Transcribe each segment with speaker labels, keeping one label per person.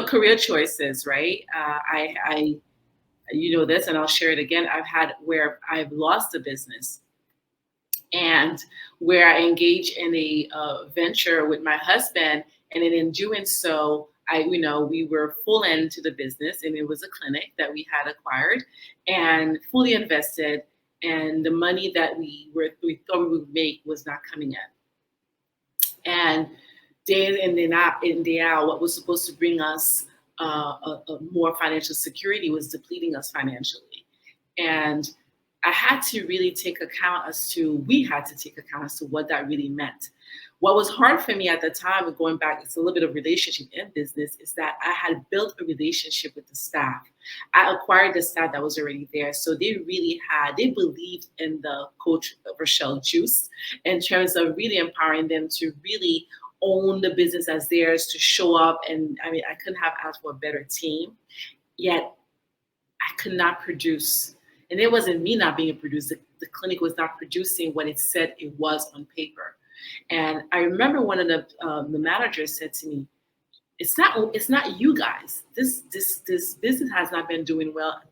Speaker 1: career choices, right? You know this, and I'll share it again. I've had where I've lost a business, and where I engaged in a venture with my husband, and then in doing so, we were full into the business, and it was a clinic that we had acquired and fully invested, and the money that we thought we would make was not coming in, and day in and day out, what was supposed to bring us a more financial security was depleting us financially, and we had to take account as to what that really meant. What was hard for me at the time, and going back, it's a little bit of relationship in business, is that I had built a relationship with the staff. I acquired the staff that was already there. So they believed in the coach Rachelle juice in terms of really empowering them to really own the business as theirs, to show up. And I mean, I couldn't have asked for a better team, yet I could not produce. And it wasn't me not being produced. The clinic was not producing what it said it was on paper. And I remember one of the managers said to me, "It's not you guys. This business has not been doing well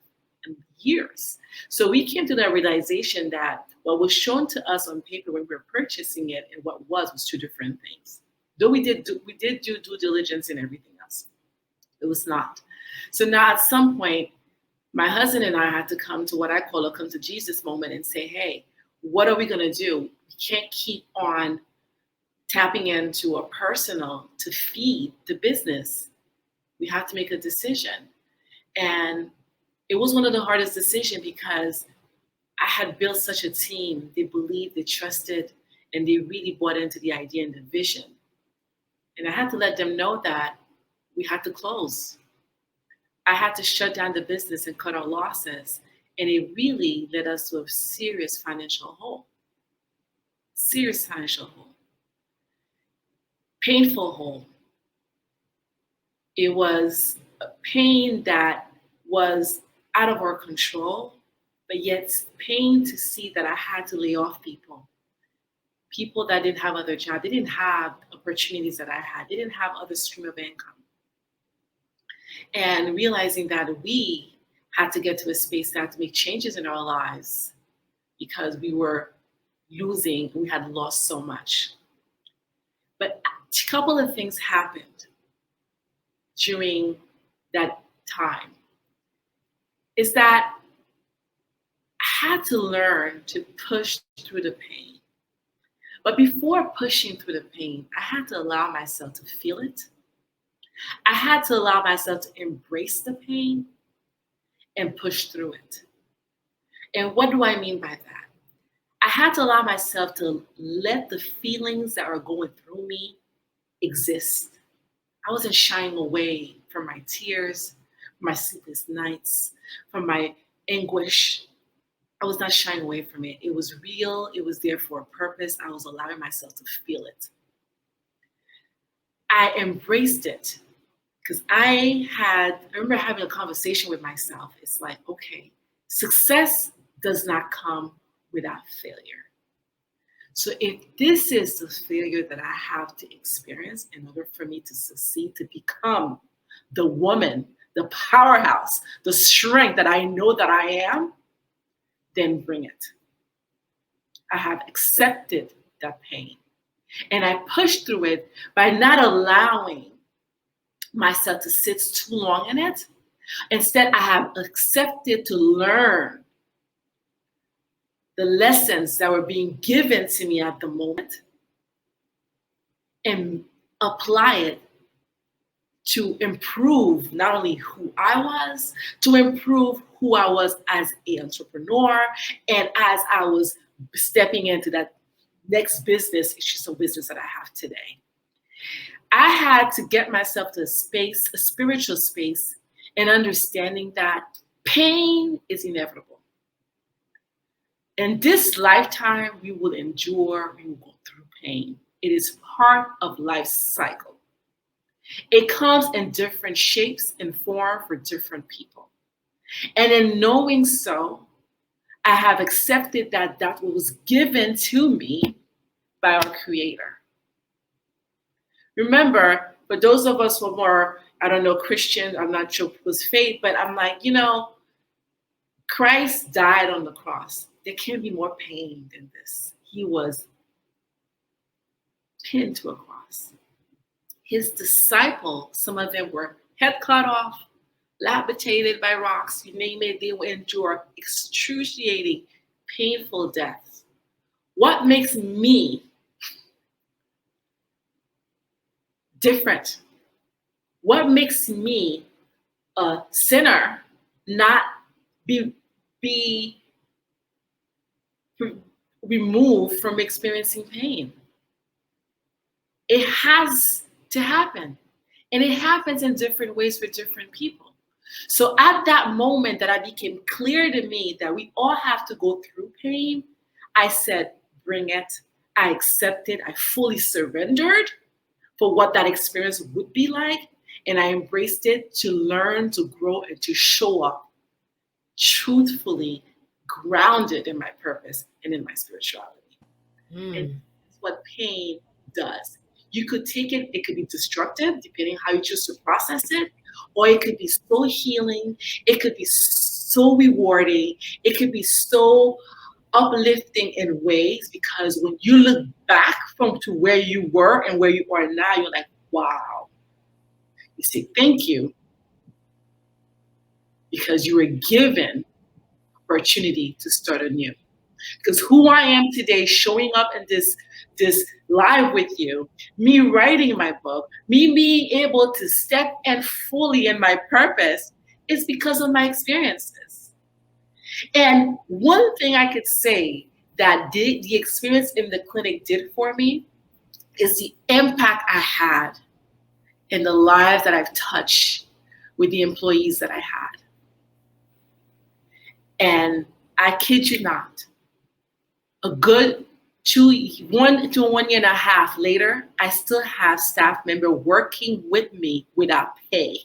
Speaker 1: in years." So we came to that realization that what was shown to us on paper when we were purchasing it and what was two different things. Though we did do due diligence and everything else, it was not. So now at some point, my husband and I had to come to what I call a come to Jesus moment and say, "Hey, what are we going to do? We can't keep on tapping into a personal to feed the business. We have to make a decision." And it was one of the hardest decisions because I had built such a team. They believed, they trusted, and they really bought into the idea and the vision. And I had to let them know that we had to close. I had to shut down the business and cut our losses. And it really led us to a serious financial hole. Serious financial hole. Painful hole. It was a pain that was out of our control, but yet pain to see that I had to lay off people. People that didn't have other jobs. They didn't have opportunities that I had. They didn't have other stream of income. And realizing that we had to get to a space that had to make changes in our lives because we were losing, we had lost so much. But a couple of things happened during that time. Is that I had to learn to push through the pain. But before pushing through the pain, I had to allow myself to feel it. I had to allow myself to embrace the pain and push through it. And what do I mean by that? I had to allow myself to let the feelings that are going through me exist. I wasn't shying away from my tears, from my sleepless nights, from my anguish. I was not shying away from it. It was real. It was there for a purpose. I was allowing myself to feel it. I embraced it because I remember having a conversation with myself. It's like, okay, success does not come without failure. So if this is the failure that I have to experience in order for me to succeed, to become the woman, the powerhouse, the strength that I know that I am, then bring it. I have accepted that pain. And I pushed through it by not allowing myself to sit too long in it. Instead, I have accepted to learn the lessons that were being given to me at the moment and apply it to improve not only who I was, to improve who I was as an entrepreneur and as I was stepping into that next business, it's just a business that I have today. I had to get myself to a space, a spiritual space, and understanding that pain is inevitable. In this lifetime, we will endure, we will go through pain. It is part of life's cycle. It comes in different shapes and form for different people. And in knowing so, I have accepted that that was given to me by our Creator. Remember, But those of us who are more, I don't know, Christian, I'm not sure whose faith, but I'm like, Christ died on the cross. There can't be more pain than this. He was pinned to a cross. His disciples, some of them were head cut off, lapidated by rocks, you name it, they will endure excruciating, painful deaths. What makes me different? What makes me a sinner not be removed from experiencing pain? It has to happen. And it happens in different ways for different people. So at that moment that I became clear to me that we all have to go through pain, I said, bring it. I accepted. I fully surrendered for what that experience would be like. And I embraced it to learn, to grow, and to show up truthfully, grounded in my purpose and in my spirituality. And that's what pain does. You could take it, it could be destructive, depending how you choose to process it, or it could be so healing, it could be so rewarding, it could be so uplifting in ways, because when you look back from to where you were and where you are now, you're like, wow. You say thank you because you were given opportunity to start anew. Because who I am today, showing up in this live with you, me writing my book, me being able to step in fully in my purpose, is because of my experiences. And one thing I could say that the experience in the clinic did for me is the impact I had in the lives that I've touched with the employees that I had. And I kid you not, a good 1 to 1 year and a half later, I still have staff member working with me without pay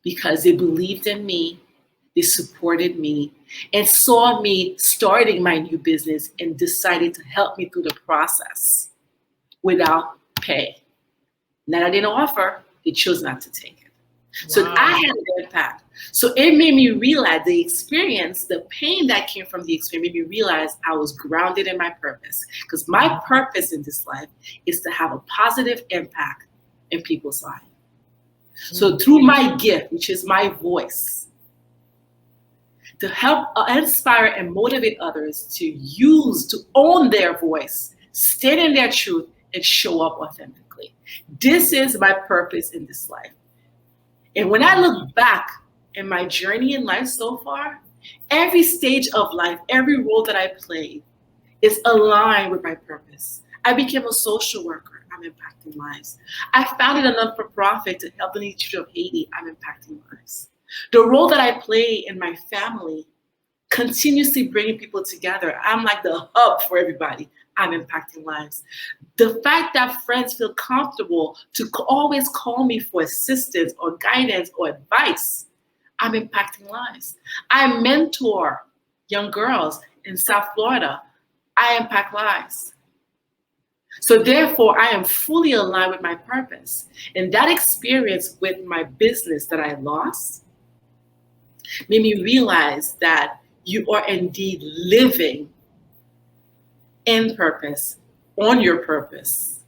Speaker 1: because they believed in me, they supported me, and saw me starting my new business and decided to help me through the process without pay. That I didn't offer, they chose not to take it. Wow. So I had an impact. So it made me realize the experience, the pain that came from the experience made me realize I was grounded in my purpose. Because my purpose in this life is to have a positive impact in people's lives. So through my gift, which is my voice, to help inspire and motivate others to use, to own their voice, stand in their truth, and show up authentically. This is my purpose in this life. And when I look back in my journey in life so far, every stage of life, every role that I played is aligned with my purpose. I became a social worker. I'm impacting lives. I founded a non-for-profit to help the needy of Haiti. I'm impacting lives. The role that I play in my family, continuously bringing people together. I'm like the hub for everybody. I'm impacting lives. The fact that friends feel comfortable to always call me for assistance or guidance or advice, I'm impacting lives. I mentor young girls in South Florida. I impact lives. So therefore, I am fully aligned with my purpose. And that experience with my business that I lost made me realize that you are indeed living in purpose, on your purpose,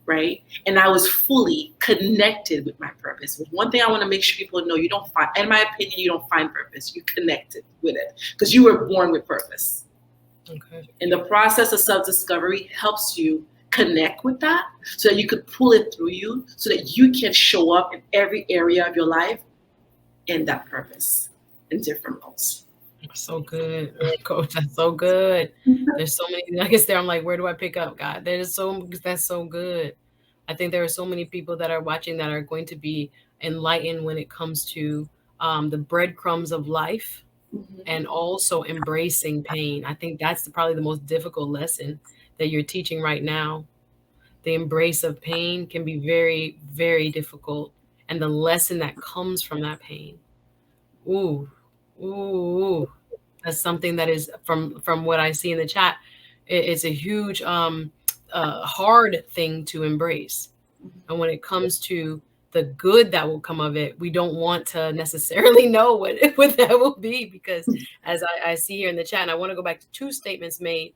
Speaker 1: right? And I was fully connected with my purpose. But one thing I want to make sure people know, you don't find, in my opinion, you don't find purpose. You connected with it because you were born with purpose. Okay. And the process of self-discovery helps you connect with that so that you could pull it through you so that you can show up in every area of your life in that purpose in different roles.
Speaker 2: So good, Coach. That's so good. There's so many nuggets there. I'm like, where do I pick up, God? That's so good. I think there are so many people that are watching that are going to be enlightened when it comes to the breadcrumbs of life and also embracing pain. I think that's probably the most difficult lesson that you're teaching right now. The embrace of pain can be very, very difficult. And the lesson that comes from that pain. Ooh. That's something that is from what I see in the chat. It's a huge hard thing to embrace. And when it comes to the good that will come of it, we don't want to necessarily know what that will be, because as I see here in the chat, and I want to go back to two statements made.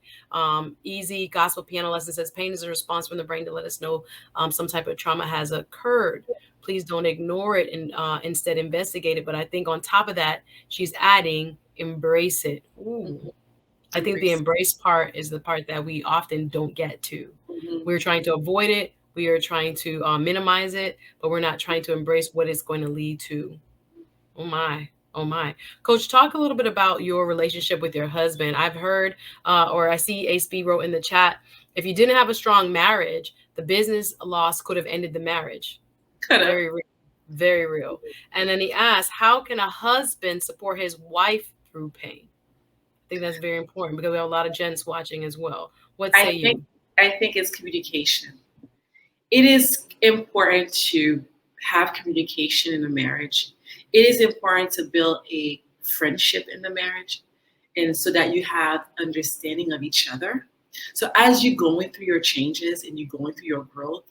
Speaker 2: Easy Gospel Piano Lesson says, pain is a response from the brain to let us know some type of trauma has occurred. Please don't ignore it and instead investigate it. But I think on top of that, she's adding, embrace it. Ooh. I think the embrace part is the part that we often don't get to. We're trying to avoid it. We are trying to minimize it, but we're not trying to embrace what it's going to lead to. Oh my. Oh my. Coach, talk a little bit about your relationship with your husband. I've heard, or I see ASB wrote in the chat, if you didn't have a strong marriage, the business loss could have ended the marriage. Very real. Very real. And then he asked, how can a husband support his wife through pain? I think that's very important because we have a lot of gents watching as well. What say you?
Speaker 1: I think it's communication. It is important to have communication in a marriage. It is important to build a friendship in the marriage, and so that you have understanding of each other. So as you're going through your changes and you're going through your growth,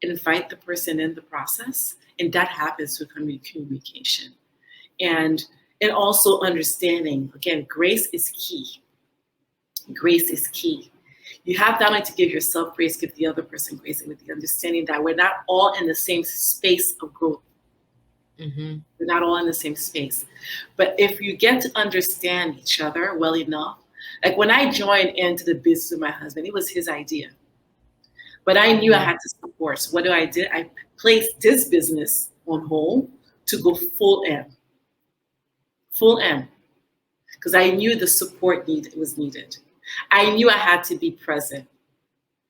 Speaker 1: invite the person in the process, and that happens through communication. And also understanding, again, grace is key. Grace is key. You have that to give yourself grace, give the other person grace, and with the understanding that we're not all in the same space of growth. We're not all in the same space. But if you get to understand each other well enough, like when I joined into the business with my husband, it was his idea. But I knew I had to support. So what did? I placed this business on hold to go full M. Full M. Because I knew the support was needed. I knew I had to be present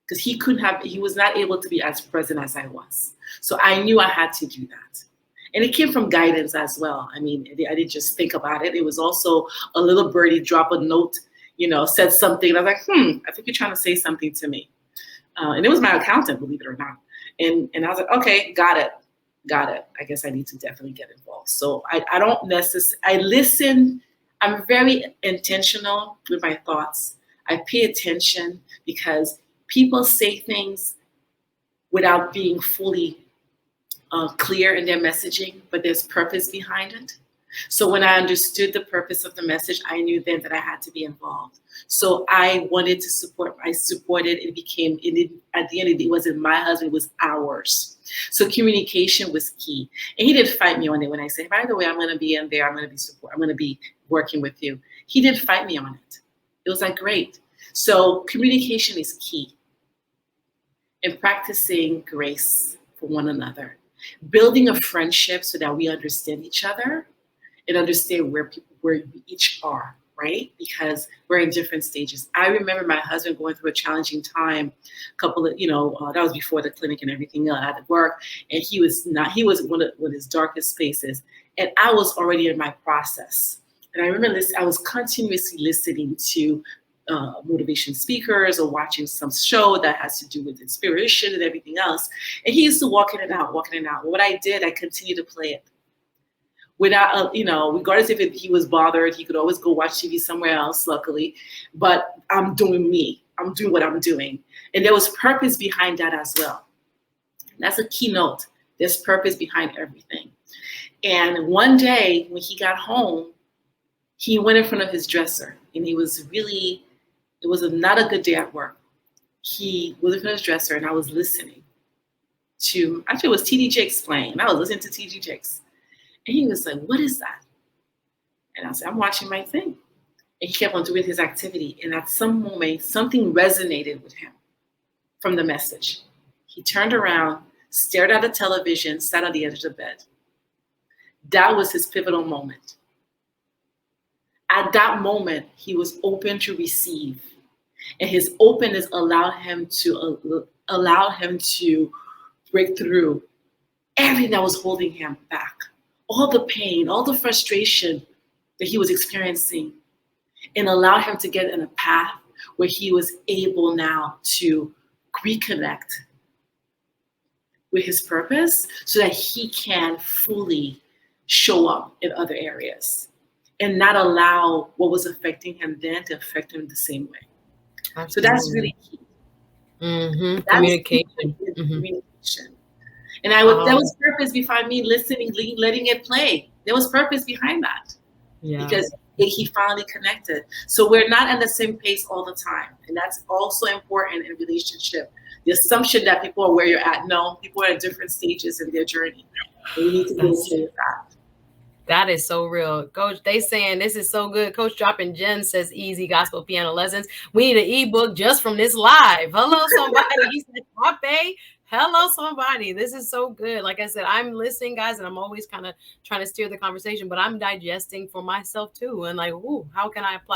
Speaker 1: because he was not able to be as present as I was. So I knew I had to do that. And it came from guidance as well. I mean, I didn't just think about it. It was also a little birdie drop a note, said something. And I was like, I think you're trying to say something to me. And it was my accountant, believe it or not. And I was like, okay, got it. I guess I need to definitely get involved. So I don't necessarily, I listen. I'm very intentional with my thoughts. I pay attention because people say things without being fully clear in their messaging, but there's purpose behind it. So when I understood the purpose of the message, I knew then that I had to be involved. So I wanted to support. I supported. At the end of the day, it wasn't my husband, it was ours. So communication was key. And he didn't fight me on it when I said, by the way, I'm going to be in there. I'm going to be working with you. He didn't fight me on it. It was like, great. So communication is key. And practicing grace for one another. Building a friendship so that we understand each other and understand where we each are, right? Because we're in different stages. I remember my husband going through a challenging time, that was before the clinic and everything at work, and he was one of his darkest spaces, and I was already in my process. And I remember I was continuously listening to motivation speakers or watching some show that has to do with inspiration and everything else. And he used to walk in and out. What I did, I continued to play it. Without, regardless if he was bothered, he could always go watch TV somewhere else, luckily. But I'm doing me. I'm doing what I'm doing. And there was purpose behind that as well. That's a keynote. There's purpose behind everything. And one day when he got home, he went in front of his dresser, and it was not a good day at work. He was in front of his dresser, and I was listening to, actually it was TD Jakes playing, and I was listening to TD Jakes. And he was like, what is that? And I said, I'm watching my thing. And he kept on doing his activity. And at some moment, something resonated with him from the message. He turned around, stared at the television, sat on the edge of the bed. That was his pivotal moment. At that moment, he was open to receive. And his openness allowed him to break through everything that was holding him back. All the pain, all the frustration that he was experiencing, and allow him to get in a path where he was able now to reconnect with his purpose so that he can fully show up in other areas and not allow what was affecting him then to affect him the same way. Absolutely. So that's really key.
Speaker 2: Communication.
Speaker 1: connection. And I would, there was purpose behind me listening, letting it play. There was purpose behind that because he finally connected. So we're not at the same pace all the time. And that's also important in relationship. The assumption that people are where you're at. No, people are at different stages in their journey. And you need to be okay with that.
Speaker 2: That is so real. Coach, they saying this is so good. Coach Dropping Gems says easy gospel piano lessons. We need an ebook just from this live. Hello, somebody. He said, Pape. Hello, somebody. This is so good. Like I said, I'm listening, guys, and I'm always kind of trying to steer the conversation, but I'm digesting for myself too. And like, ooh, how can I apply